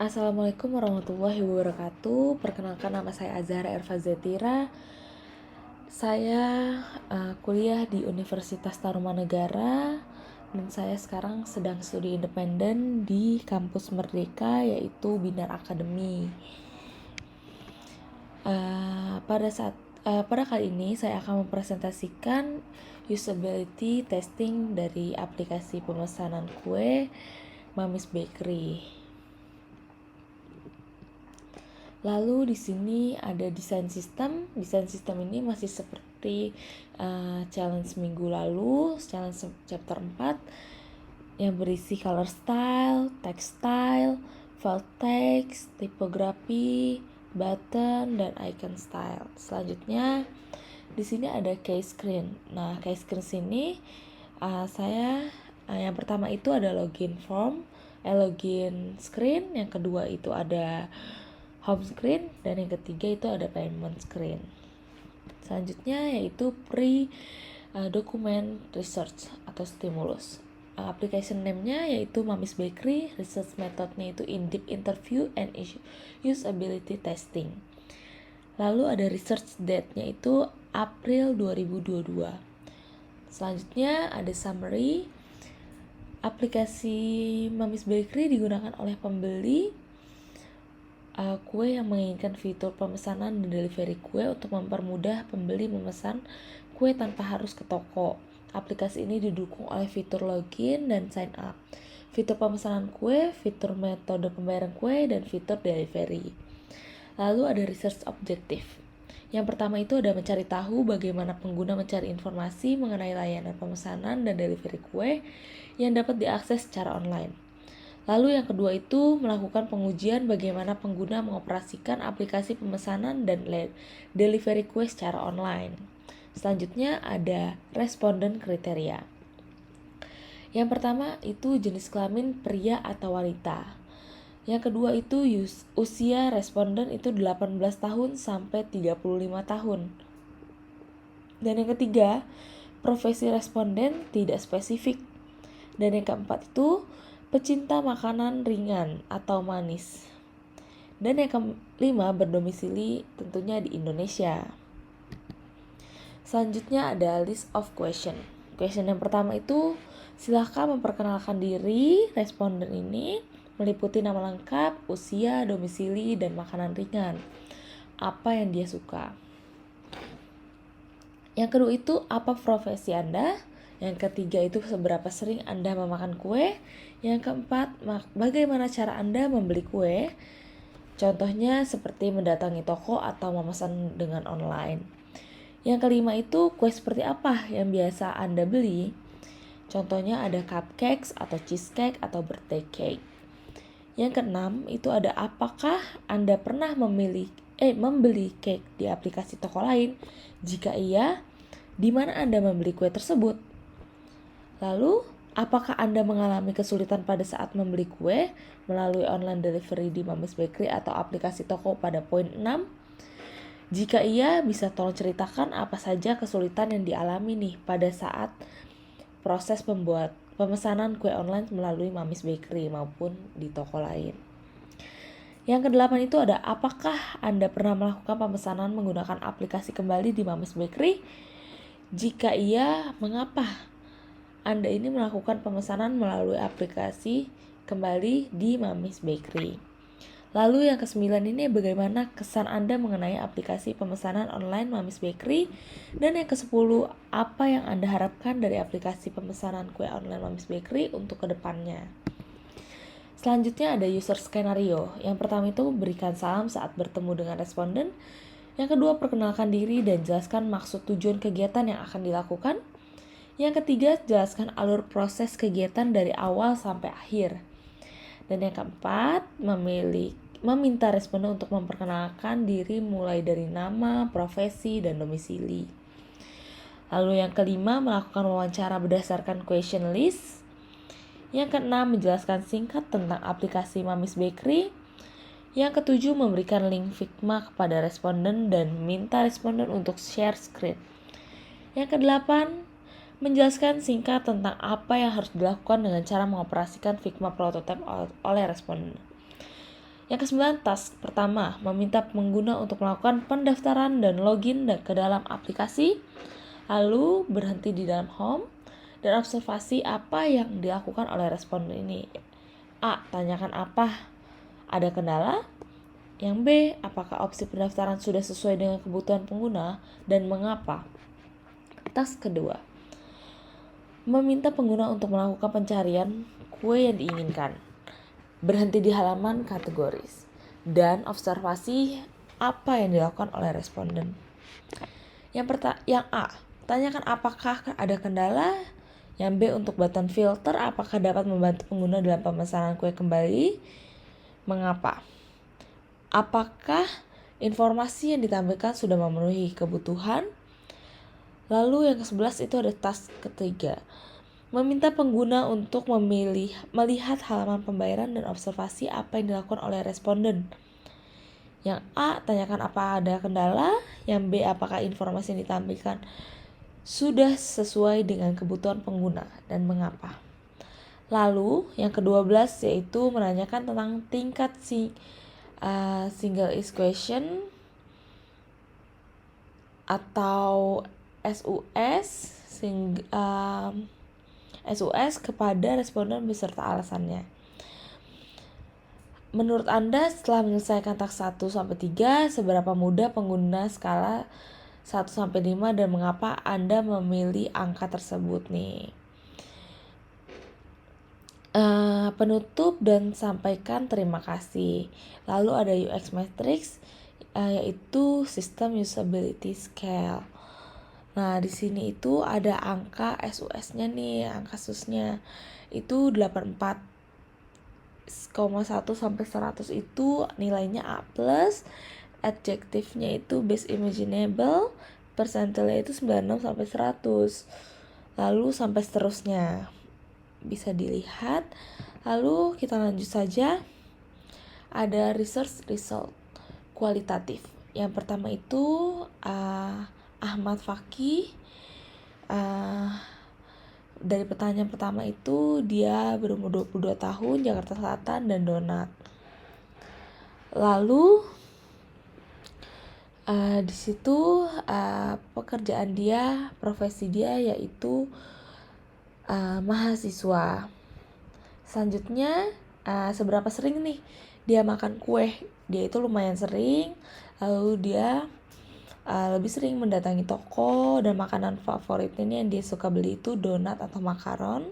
Assalamualaikum warahmatullahi wabarakatuh. Perkenalkan, nama saya Azhara Erva Zetira. Saya kuliah di Universitas Tarumanegara dan saya sekarang sedang studi independen di kampus Merdeka, yaitu Binar Academy. Pada kali ini saya akan mempresentasikan usability testing dari aplikasi pemesanan kue Mami's Bakery. Lalu di sini ada desain sistem. Desain sistem ini masih seperti challenge minggu lalu, challenge chapter 4 yang berisi color style, text style, font text, tipografi, button, dan icon style. Selanjutnya di sini ada case screen. Nah, case screen sini yang pertama itu ada login screen, yang kedua itu ada home screen, dan yang ketiga itu ada payment screen. Selanjutnya yaitu pre-document research atau stimulus. Application name-nya yaitu Mami's Bakery, research method-nya itu in-depth interview and usability testing. Lalu ada research date-nya itu April 2022. Selanjutnya ada summary. Aplikasi Mami's Bakery digunakan oleh pembeli kue yang menginginkan fitur pemesanan dan delivery kue untuk mempermudah pembeli memesan kue tanpa harus ke toko. Aplikasi ini didukung oleh fitur login dan sign up, fitur pemesanan kue, fitur metode pembayaran kue, dan fitur delivery. Lalu ada research objective. Yang pertama itu ada mencari tahu bagaimana pengguna mencari informasi mengenai layanan pemesanan dan delivery kue yang dapat diakses secara online. Lalu yang kedua itu melakukan pengujian bagaimana pengguna mengoperasikan aplikasi pemesanan dan delivery kue secara online. Selanjutnya ada responden kriteria. Yang pertama itu jenis kelamin pria atau wanita. Yang kedua itu usia responden itu 18 tahun sampai 35 tahun. Dan yang ketiga, profesi responden tidak spesifik. Dan yang keempat itu pecinta makanan ringan atau manis. Dan yang kelima, berdomisili tentunya di Indonesia. Selanjutnya ada list of question. Question yang pertama itu, silakan memperkenalkan diri. Responden ini meliputi nama lengkap, usia, domisili, dan makanan ringan. Apa yang dia suka. Yang kedua itu, apa profesi Anda? Yang ketiga itu, seberapa sering Anda memakan kue? Yang keempat, bagaimana cara Anda membeli kue? Contohnya seperti mendatangi toko atau memesan dengan online. Yang kelima itu, kue seperti apa yang biasa Anda beli? Contohnya ada cupcakes atau cheesecake atau birthday cake. Yang keenam itu ada, apakah Anda pernah membeli cake di aplikasi toko lain? Jika iya, di mana Anda membeli kue tersebut? Lalu, apakah Anda mengalami kesulitan pada saat membeli kue melalui online delivery di Mami's Bakery atau aplikasi toko pada poin 6? Jika iya, bisa tolong ceritakan apa saja kesulitan yang dialami nih pada saat proses pemesanan kue online melalui Mami's Bakery maupun di toko lain. Yang kedelapan itu ada, apakah Anda pernah melakukan pemesanan menggunakan aplikasi kembali di Mami's Bakery? Jika iya, mengapa Anda ini melakukan pemesanan melalui aplikasi kembali di Mami's Bakery? Lalu yang kesembilan ini, bagaimana kesan Anda mengenai aplikasi pemesanan online Mami's Bakery? Dan yang kesepuluh, apa yang Anda harapkan dari aplikasi pemesanan kue online Mami's Bakery untuk kedepannya? Selanjutnya ada user skenario. Yang pertama itu, berikan salam saat bertemu dengan responden. Yang kedua, perkenalkan diri dan jelaskan maksud tujuan kegiatan yang akan dilakukan. Yang ketiga, jelaskan alur proses kegiatan dari awal sampai akhir. Dan yang keempat, meminta responden untuk memperkenalkan diri mulai dari nama, profesi, dan domisili. Lalu yang kelima, melakukan wawancara berdasarkan question list. Yang keenam, menjelaskan singkat tentang aplikasi Mami's Bakery. Yang ketujuh, memberikan link Figma kepada responden dan minta responden untuk share screen. Yang kedelapan, menjelaskan singkat tentang apa yang harus dilakukan dengan cara mengoperasikan Figma prototype oleh responden. Yang ke-9, task pertama, meminta pengguna untuk melakukan pendaftaran dan login ke dalam aplikasi, lalu berhenti di dalam home, dan observasi apa yang dilakukan oleh responden ini. A. Tanyakan apa ada kendala. Yang B. Apakah opsi pendaftaran sudah sesuai dengan kebutuhan pengguna dan mengapa. Task kedua, meminta pengguna untuk melakukan pencarian kue yang diinginkan. Berhenti di halaman kategoris dan observasi apa yang dilakukan oleh responden. Yang A, tanyakan apakah ada kendala. Yang B, untuk button filter, apakah dapat membantu pengguna dalam pemesanan kue kembali. Mengapa? Apakah informasi yang ditampilkan sudah memenuhi kebutuhan. Lalu yang ke-11 itu ada task ketiga, meminta pengguna untuk melihat halaman pembayaran dan observasi apa yang dilakukan oleh responden. Yang A, tanyakan apa ada kendala. Yang B, apakah informasi yang ditampilkan sudah sesuai dengan kebutuhan pengguna dan mengapa. Lalu yang ke-12 yaitu menanyakan tentang tingkat single issue question atau SUS kepada responden beserta alasannya. Menurut Anda setelah menyelesaikan task 1-3, seberapa mudah pengguna skala 1-5 dan mengapa Anda memilih angka tersebut nih? Penutup dan sampaikan terima kasih. Lalu ada UX Matrix, yaitu System Usability Scale. Nah, di sini itu ada angka SUS-nya nih, angka SUS-nya itu 84,1 sampai 100 itu nilainya A+, adjektifnya itu best imaginable, persentilnya itu 96 sampai 100. Lalu sampai seterusnya. Bisa dilihat. Lalu kita lanjut saja. Ada research result kualitatif. Yang pertama itu Ahmad Fakih. Dari pertanyaan pertama itu dia berumur 22 tahun, Jakarta Selatan, dan donat. Lalu di situ pekerjaan dia, profesi dia yaitu mahasiswa. Selanjutnya seberapa sering nih dia makan kue. Dia itu lumayan sering. Lalu dia lebih sering mendatangi toko, dan makanan favoritnya yang dia suka beli itu donat atau makaron.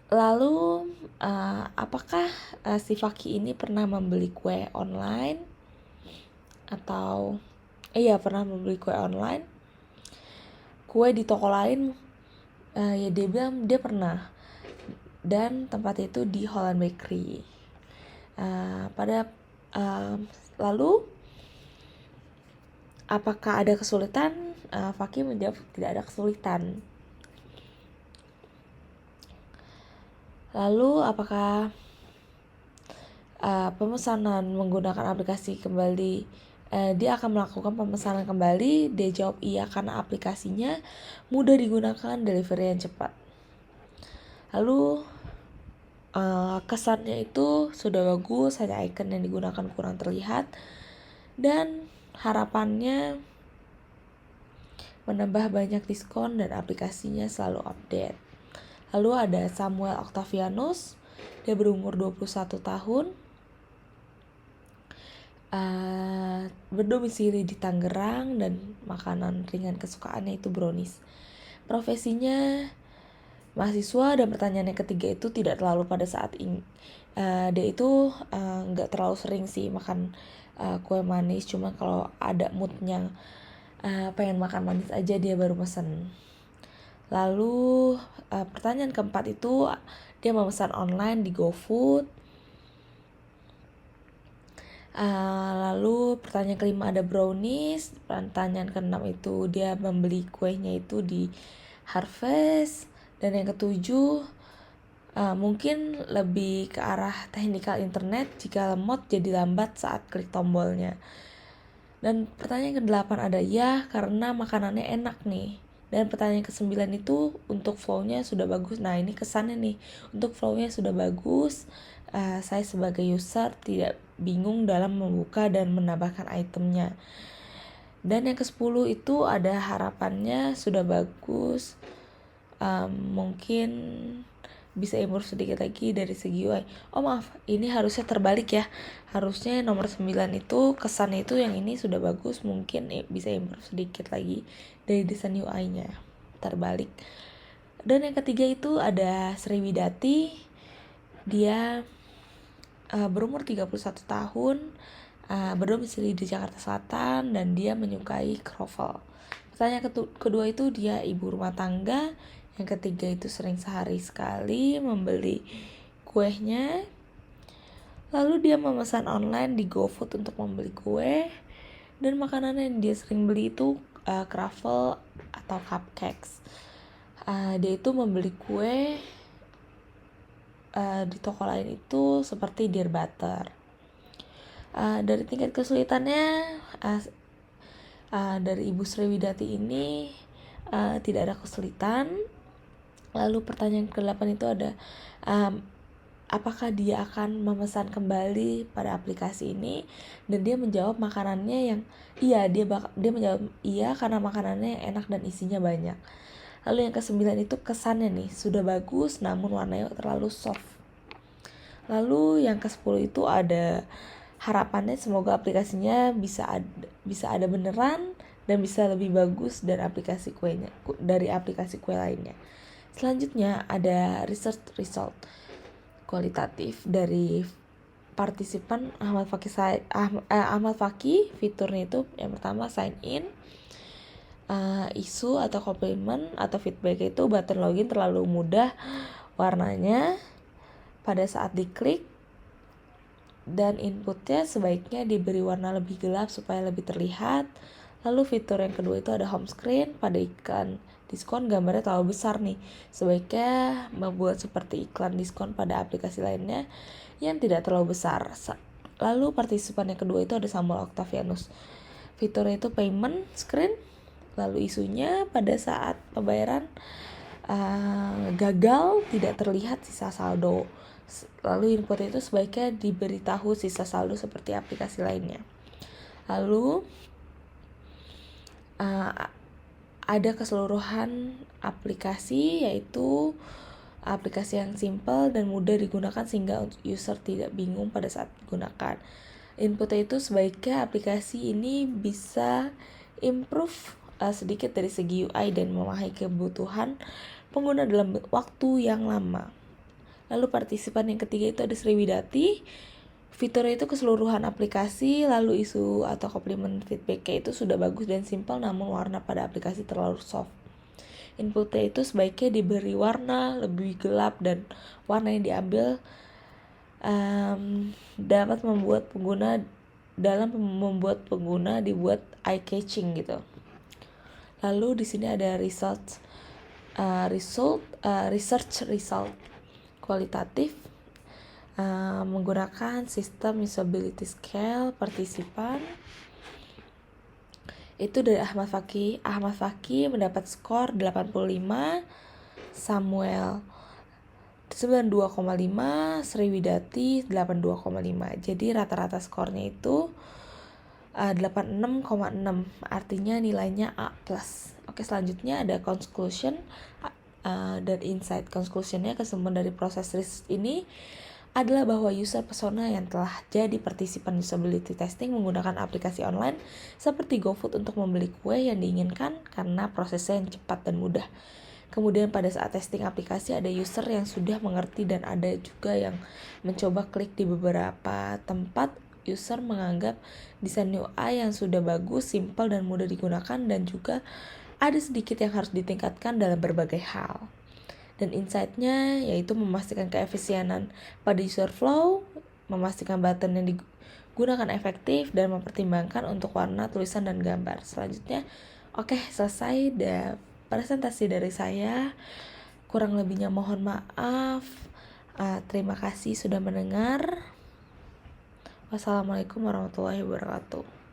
Lalu apakah si Faki ini pernah membeli kue online atau pernah membeli kue online, kue di toko lain? Ya dia bilang dia pernah, dan tempat itu di Holland Bakery. Lalu apakah ada kesulitan? Faki menjawab tidak ada kesulitan. Lalu apakah pemesanan menggunakan aplikasi kembali, dia akan melakukan pemesanan kembali? Dia jawab iya, karena aplikasinya mudah digunakan, delivery yang cepat. Lalu kesannya itu sudah bagus, hanya icon yang digunakan kurang terlihat, dan harapannya menambah banyak diskon dan aplikasinya selalu update. Lalu ada Samuel Octavianus, dia berumur 21 tahun, berdomisili di Tangerang, dan makanan ringan kesukaannya itu brownies. Profesinya mahasiswa, dan pertanyaan yang ketiga itu tidak terlalu pada saat ini. Dia itu nggak terlalu sering sih makan kue manis, cuma kalau ada moodnya pengen makan manis aja dia baru mesen. Lalu pertanyaan keempat itu dia memesan online di GoFood. Lalu pertanyaan kelima ada brownies. Pertanyaan keenam itu dia membeli kuenya itu di Harvest. Dan yang ketujuh mungkin lebih ke arah teknikal internet, jika lemot jadi lambat saat klik tombolnya. Dan pertanyaan ke-8 ada ya, karena makanannya enak nih Dan pertanyaan ke-9 itu untuk flow-nya sudah bagus. Nah, ini kesannya nih, untuk flow-nya sudah bagus. Saya sebagai user tidak bingung dalam membuka dan menambahkan itemnya. Dan yang ke-10 itu ada harapannya sudah bagus. Mungkin bisa improve sedikit lagi dari segi UI. Oh maaf, ini harusnya terbalik ya. Harusnya nomor 9 itu kesannya itu yang ini sudah bagus, mungkin bisa improve sedikit lagi dari desain UI-nya. Terbalik. Dan yang ketiga itu ada Sriwidati. Dia berumur 31 tahun, berdomisili di Jakarta Selatan, dan dia menyukai kroffel. Pertanyaan kedua itu dia ibu rumah tangga. Yang ketiga itu sering sehari sekali membeli kuenya. Lalu dia memesan online di GoFood untuk membeli kue. Dan makanan yang dia sering beli itu kroffel atau cupcakes. Dia itu membeli kue di toko lain itu seperti Dear Butter. Dari tingkat kesulitannya dari Ibu Sriwidati ini tidak ada kesulitan. Lalu pertanyaan ke-8 itu ada apakah dia akan memesan kembali pada aplikasi ini, dan dia menjawab makanannya yang iya, dia menjawab iya karena makanannya yang enak dan isinya banyak. Lalu yang ke-9 itu kesannya nih sudah bagus namun warnanya terlalu soft. Lalu yang ke-10 itu ada harapannya semoga aplikasinya bisa ada beneran dan bisa lebih bagus dari aplikasi kue lainnya. Selanjutnya ada research result kualitatif dari partisipan Ahmad Fakih. Fiturnya itu yang pertama sign in, isu atau komplimen atau feedback itu button login terlalu mudah warnanya pada saat diklik, dan inputnya sebaiknya diberi warna lebih gelap supaya lebih terlihat. Lalu fitur yang kedua itu ada home screen. Pada iklan diskon gambarnya terlalu besar nih, sebaiknya membuat seperti iklan diskon pada aplikasi lainnya yang tidak terlalu besar. Lalu partisipan yang kedua itu ada Samuel Octavianus. Fiturnya itu payment screen. Lalu isunya pada saat pembayaran gagal tidak terlihat sisa saldo. Lalu input itu sebaiknya diberitahu sisa saldo seperti aplikasi lainnya. Lalu ada keseluruhan aplikasi, yaitu aplikasi yang simple dan mudah digunakan sehingga user tidak bingung pada saat digunakan. Inputnya itu sebaiknya aplikasi ini bisa improve sedikit dari segi UI dan memahami kebutuhan pengguna dalam waktu yang lama. Lalu partisipan yang ketiga itu ada Sriwidati. Fiturnya itu keseluruhan aplikasi, lalu isu atau komplimen feedbacknya itu sudah bagus dan simpel, namun warna pada aplikasi terlalu soft. Inputnya itu sebaiknya diberi warna lebih gelap dan warna yang diambil dapat membuat pengguna dibuat eye catching gitu. Lalu di sini ada research result kualitatif. Menggunakan sistem usability scale partisipan itu dari Ahmad Fakih mendapat skor 85, Samuel 92,5, Sriwidati 82,5. Jadi rata-rata skornya itu 86,6, artinya nilainya A+. Oke, selanjutnya ada conclusion dan insight. Conclusionnya, kesimpulan dari proses riset ini adalah bahwa user persona yang telah jadi partisipan usability testing menggunakan aplikasi online seperti GoFood untuk membeli kue yang diinginkan karena prosesnya yang cepat dan mudah. Kemudian pada saat testing aplikasi ada user yang sudah mengerti dan ada juga yang mencoba klik di beberapa tempat. User menganggap desain UI yang sudah bagus, simpel dan mudah digunakan, dan juga ada sedikit yang harus ditingkatkan dalam berbagai hal. Dan insight-nya yaitu memastikan keefisienan pada user flow, memastikan button yang digunakan efektif, dan mempertimbangkan untuk warna, tulisan, dan gambar. Selanjutnya, oke, selesai presentasi dari saya. Kurang lebihnya mohon maaf. Terima kasih sudah mendengar. Wassalamualaikum warahmatullahi wabarakatuh.